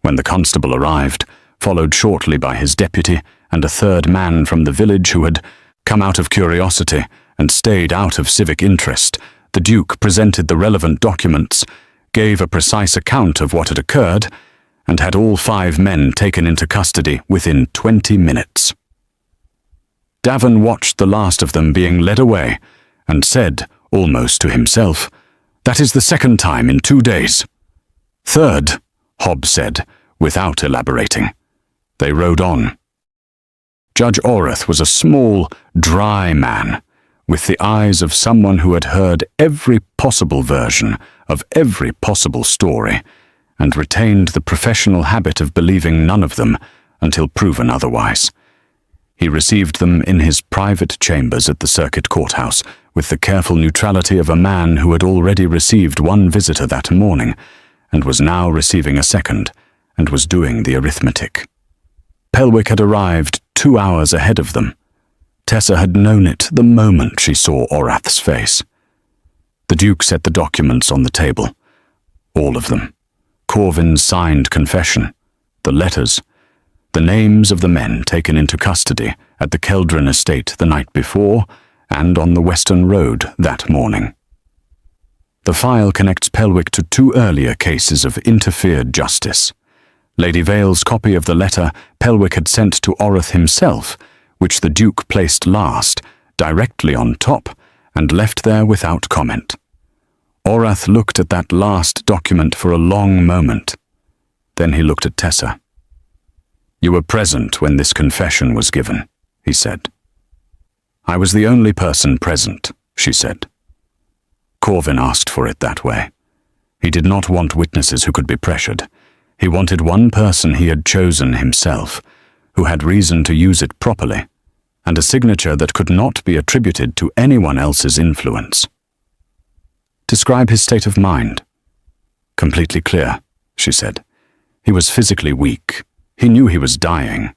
When the constable arrived, followed shortly by his deputy and a third man from the village who had come out of curiosity and stayed out of civic interest, the Duke presented the relevant documents, gave a precise account of what had occurred, and had all 5 men taken into custody within 20 minutes. Davin watched the last of them being led away and said, almost to himself, "That is the second time in 2 days." "Third," Hob said, without elaborating. They rode on. Judge Orath was a small, dry man, with the eyes of someone who had heard every possible version of every possible story, and retained the professional habit of believing none of them until proven otherwise. He received them in his private chambers at the circuit courthouse with the careful neutrality of a man who had already received one visitor that morning and was now receiving a second, and was doing the arithmetic. Pelwick had arrived 2 hours ahead of them. Tessa had known it the moment she saw Orath's face. The Duke set the documents on the table. All of them. Corvin's signed confession, the letters, the names of the men taken into custody at the Keldron estate the night before and on the Western Road that morning. The file connects Pelwick to 2 earlier cases of interfered justice. Lady Vale's copy of the letter Pelwick had sent to Orath himself, which the Duke placed last, directly on top, and left there without comment. Orath looked at that last document for a long moment. Then he looked at Tessa. "You were present when this confession was given," he said. "I was the only person present," she said. Corvin asked for it that way. He did not want witnesses who could be pressured. He wanted one person he had chosen himself, who had reason to use it properly, and a signature that could not be attributed to anyone else's influence. "Describe his state of mind." "Completely clear," she said. "He was physically weak. He knew he was dying,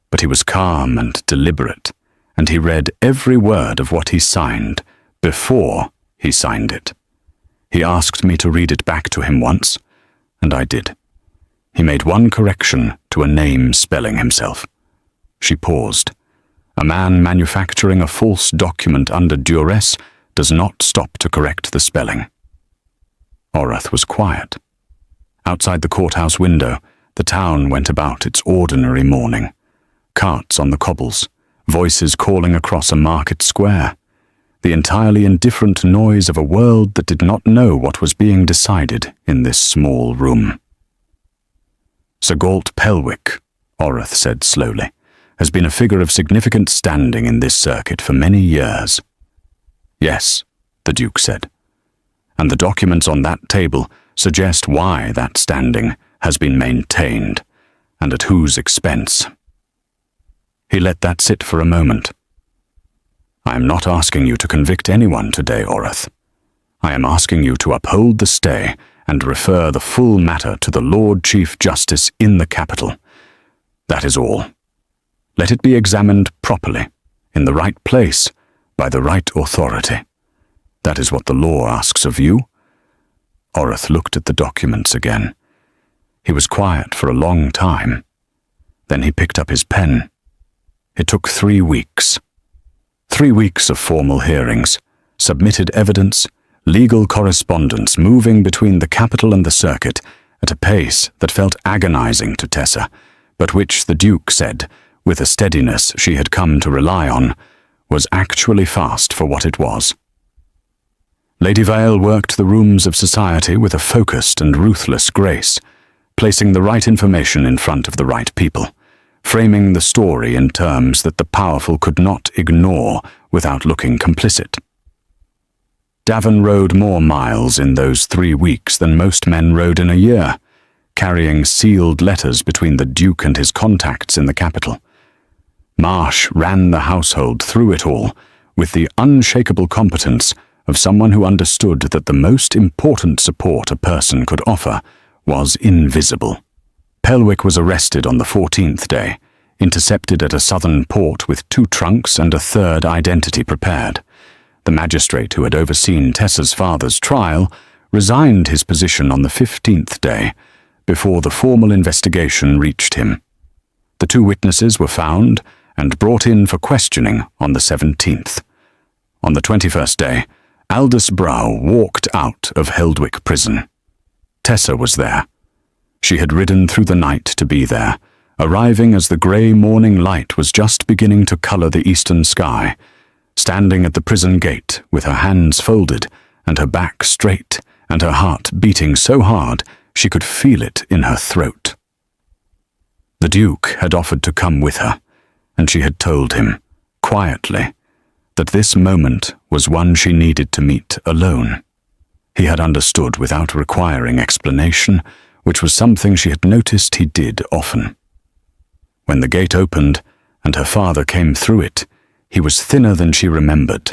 but he was calm and deliberate, and he read every word of what he signed before he signed it. He asked me to read it back to him once, and I did. He made one correction to a name spelling himself." She paused. A man manufacturing a false document under duress does not stop to correct the spelling. Orath was quiet. Outside the courthouse window, the town went about its ordinary morning. Carts on the cobbles, voices calling across a market square, the entirely indifferent noise of a world that did not know what was being decided in this small room. "Sir Galt Pelwick," Orath said slowly, "has been a figure of significant standing in this circuit for many years." "Yes," the Duke said, "and the documents on that table suggest why that standing has been maintained, and at whose expense." He let that sit for a moment. "I am not asking you to convict anyone today, Orath. I am asking you to uphold the stay and refer the full matter to the Lord Chief Justice in the capital, That is all. Let it be examined properly, in the right place, by the right authority. That is what the law asks of you." Oreth looked at the documents again. He was quiet for a long time. Then he picked up his pen. It took 3 weeks. 3 weeks of formal hearings, submitted evidence, legal correspondence moving between the capital and the circuit at a pace that felt agonizing to Tessa, but which the Duke said, with a steadiness she had come to rely on, was actually fast for what it was. Lady Vale worked the rooms of society with a focused and ruthless grace, placing the right information in front of the right people, framing the story in terms that the powerful could not ignore without looking complicit. Davin rode more miles in those 3 weeks than most men rode in a year, carrying sealed letters between the Duke and his contacts in the capital. Marsh ran the household through it all with the unshakable competence of someone who understood that the most important support a person could offer was invisible. Pelwick was arrested on the 14th day, intercepted at a southern port with 2 trunks and a 3rd identity prepared. The magistrate who had overseen Tessa's father's trial resigned his position on the 15th day, before the formal investigation reached him. The 2 witnesses were found and brought in for questioning on the 17th. On the 21st day, Aldous Brow walked out of Heldwick Prison. Tessa was there. She had ridden through the night to be there, arriving as the grey morning light was just beginning to colour the eastern sky, standing at the prison gate with her hands folded and her back straight and her heart beating so hard she could feel it in her throat. The Duke had offered to come with her, and she had told him, quietly, that this moment was one she needed to meet alone. He had understood without requiring explanation, which was something she had noticed he did often. When the gate opened and her father came through it, he was thinner than she remembered,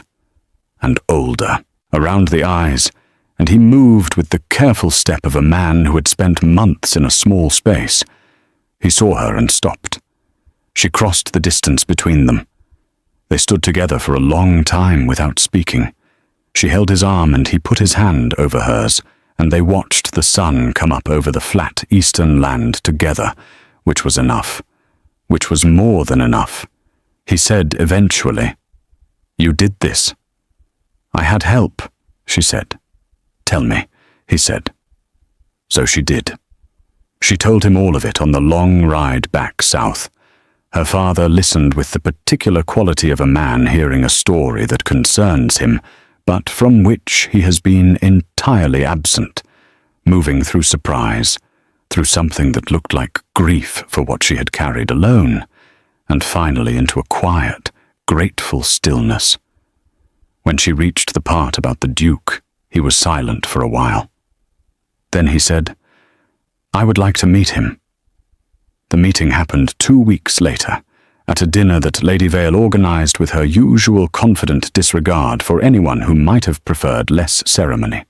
and older, around the eyes, and he moved with the careful step of a man who had spent months in a small space. He saw her and stopped. She crossed the distance between them. They stood together for a long time without speaking. She held his arm and he put his hand over hers, and they watched the sun come up over the flat eastern land together, which was enough, which was more than enough. He said eventually, "You did this." "I had help," she said. "Tell me," he said. So she did. She told him all of it on the long ride back south. Her father listened with the particular quality of a man hearing a story that concerns him, but from which he has been entirely absent, moving through surprise, through something that looked like grief for what she had carried alone, and finally into a quiet, grateful stillness. When she reached the part about the Duke, he was silent for a while. Then he said, "I would like to meet him." The meeting happened 2 weeks later, at a dinner that Lady Vale organized with her usual confident disregard for anyone who might have preferred less ceremony.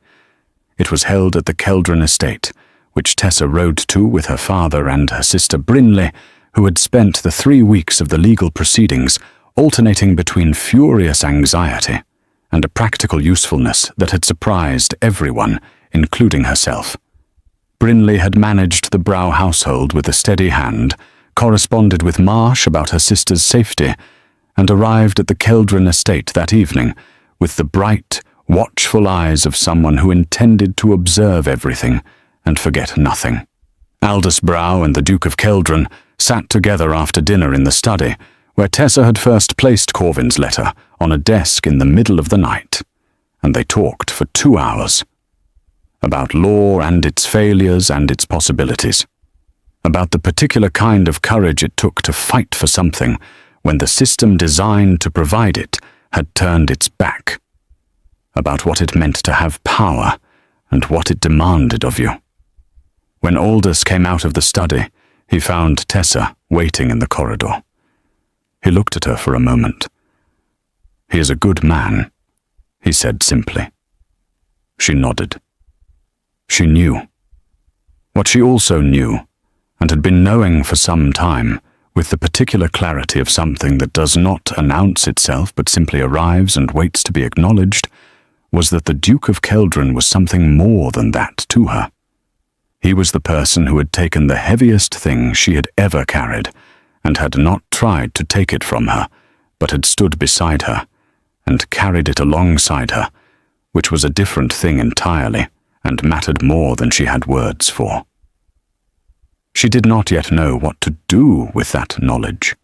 It was held at the Keldron estate, which Tessa rode to with her father and her sister Brinley, who had spent the 3 weeks of the legal proceedings alternating between furious anxiety and a practical usefulness that had surprised everyone, including herself. Brinley had managed the Brow household with a steady hand, corresponded with Marsh about her sister's safety, and arrived at the Keldron estate that evening with the bright, watchful eyes of someone who intended to observe everything and forget nothing. Aldous Brow and the Duke of Keldron sat together after dinner in the study, where Tessa had first placed Corvin's letter on a desk in the middle of the night, and they talked for 2 hours. About law and its failures and its possibilities. About the particular kind of courage it took to fight for something when the system designed to provide it had turned its back. About what it meant to have power and what it demanded of you. When Aldous came out of the study, he found Tessa waiting in the corridor. He looked at her for a moment. "He is a good man," he said simply. She nodded. She knew. What she also knew, and had been knowing for some time, with the particular clarity of something that does not announce itself but simply arrives and waits to be acknowledged, was that the Duke of Keldren was something more than that to her. He was the person who had taken the heaviest thing she had ever carried, and had not tried to take it from her, but had stood beside her, and carried it alongside her, which was a different thing entirely, and mattered more than she had words for. She did not yet know what to do with that knowledge.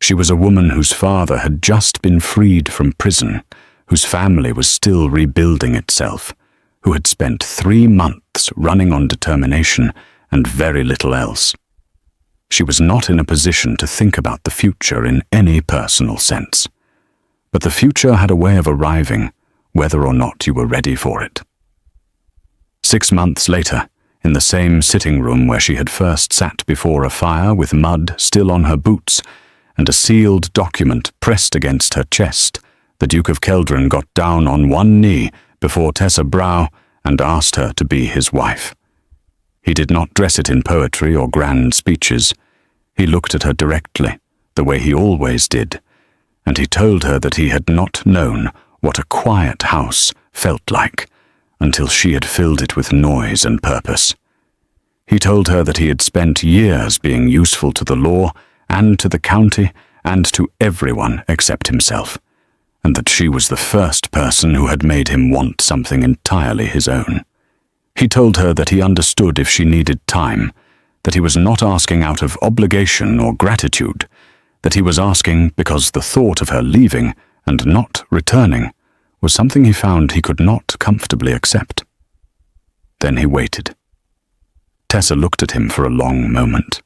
She was a woman whose father had just been freed from prison, whose family was still rebuilding itself, who had spent 3 months running on determination and very little else. She was not in a position to think about the future in any personal sense. But the future had a way of arriving, whether or not you were ready for it. 6 months later, in the same sitting room where she had first sat before a fire with mud still on her boots and a sealed document pressed against her chest, the Duke of Keldren got down on one knee before Tessa Brow and asked her to be his wife. He did not dress it in poetry or grand speeches. He looked at her directly, the way he always did, and he told her that he had not known what a quiet house felt like until she had filled it with noise and purpose. He told her that he had spent years being useful to the law and to the county and to everyone except himself, and that she was the first person who had made him want something entirely his own. He told her that he understood if she needed time, that he was not asking out of obligation or gratitude, that he was asking because the thought of her leaving and not returning was something he found he could not comfortably accept. Then he waited. Tessa looked at him for a long moment.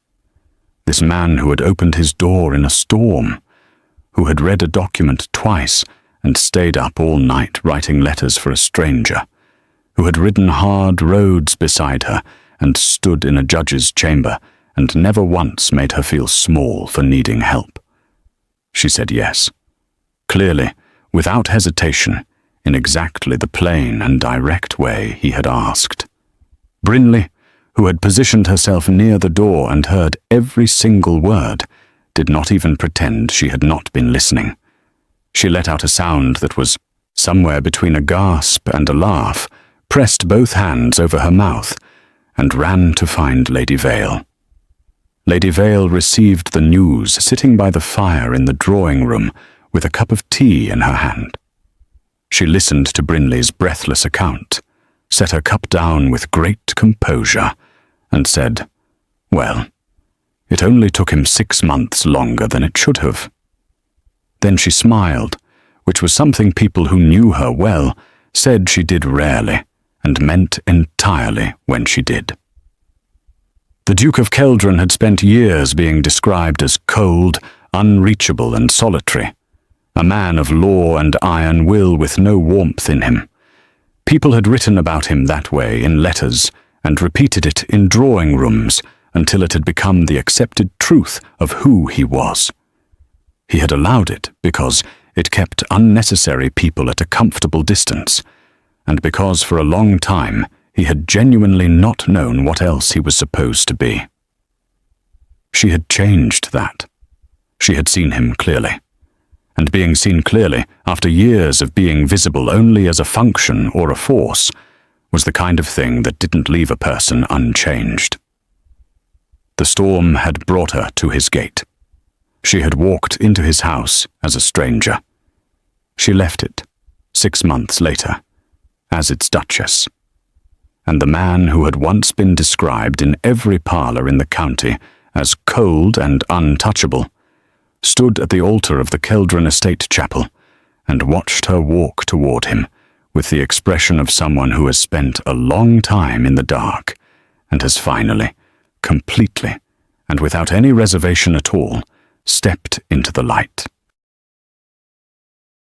This man who had opened his door in a storm, who had read a document twice and stayed up all night writing letters for a stranger, who had ridden hard roads beside her and stood in a judge's chamber and never once made her feel small for needing help. She said yes, clearly, without hesitation, in exactly the plain and direct way he had asked. Brinley, who had positioned herself near the door and heard every single word, did not even pretend she had not been listening. She let out a sound that was somewhere between a gasp and a laugh, pressed both hands over her mouth, and ran to find Lady Vale. Lady Vale received the news sitting by the fire in the drawing-room with a cup of tea in her hand. She listened to Brinley's breathless account, set her cup down with great composure, and said, "Well, it only took him 6 months longer than it should have." Then she smiled, which was something people who knew her well said she did rarely, and meant entirely when she did. The Duke of Keldren had spent years being described as cold, unreachable and solitary, a man of law and iron will with no warmth in him. People had written about him that way in letters and repeated it in drawing rooms until it had become the accepted truth of who he was. He had allowed it because it kept unnecessary people at a comfortable distance, and because for a long time he had genuinely not known what else he was supposed to be. She had changed that. She had seen him clearly. And being seen clearly, after years of being visible only as a function or a force, was the kind of thing that didn't leave a person unchanged. The storm had brought her to his gate. She had walked into his house as a stranger. She left it, 6 months later, as its duchess. And the man who had once been described in every parlour in the county as cold and untouchable stood at the altar of the Keldren Estate Chapel and watched her walk toward him with the expression of someone who has spent a long time in the dark and has finally, completely, and without any reservation at all, stepped into the light.